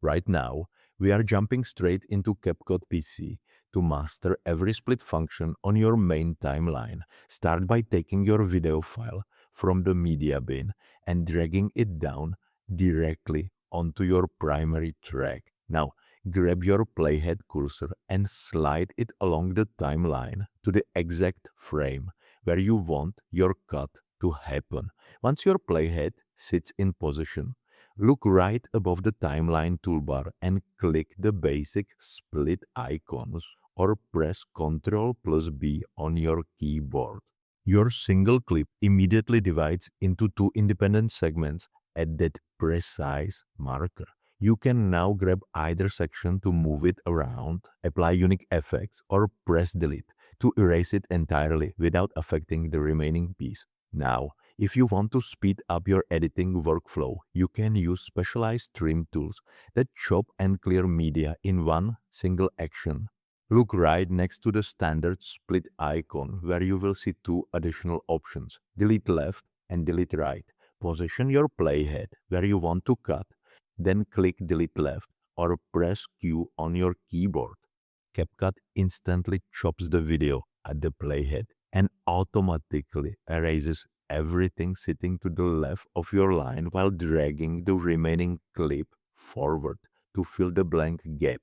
Right now, we are jumping straight into CapCut PC to master every split function on your main timeline. Start by taking your video file from the media bin and dragging it down directly onto your primary track. Now, grab your Playhead cursor and slide it along the timeline to the exact frame where you want your cut to happen. Once your Playhead sits in position, look right above the timeline toolbar and click the basic split icons or press Ctrl plus B on your keyboard. Your single clip immediately divides into two independent segments at that precise marker. You can now grab either section to move it around, apply unique effects, or press delete to erase it entirely without affecting the remaining piece. Now, if you want to speed up your editing workflow, you can use specialized trim tools that chop and clear media in one single action. Look right next to the standard split icon where you will see two additional options, delete left and delete right. Position your playhead where you want to cut, then click delete left or press Q on your keyboard. CapCut instantly chops the video at the playhead and automatically erases everything sitting to the left of your line while dragging the remaining clip forward to fill the blank gap.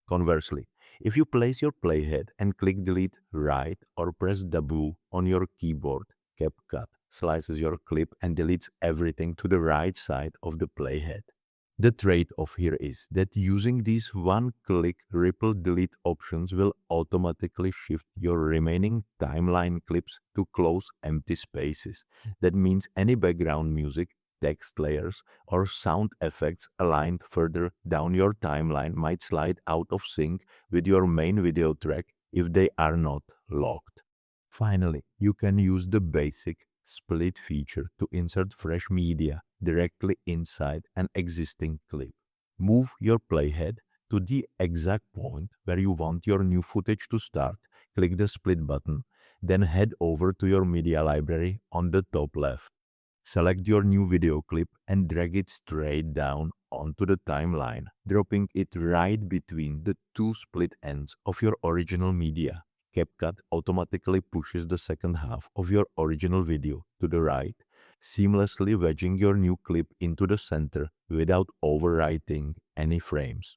Conversely, if you place your playhead and click delete right or press W on your keyboard, CapCut slices your clip and deletes everything to the right side of the playhead. The trade-off here is that using these one-click ripple delete options will automatically shift your remaining timeline clips to close empty spaces. That means any background music, text layers, or sound effects aligned further down your timeline might slide out of sync with your main video track if they are not locked. Finally, you can use the basic split feature to insert fresh media directly inside an existing clip. Move your playhead to the exact point where you want your new footage to start. Click the split button, then head over to your media library on the top left. Select your new video clip and drag it straight down onto the timeline, dropping it right between the two split ends of your original media. CapCut automatically pushes the second half of your original video to the right, seamlessly wedging your new clip into the center without overwriting any frames.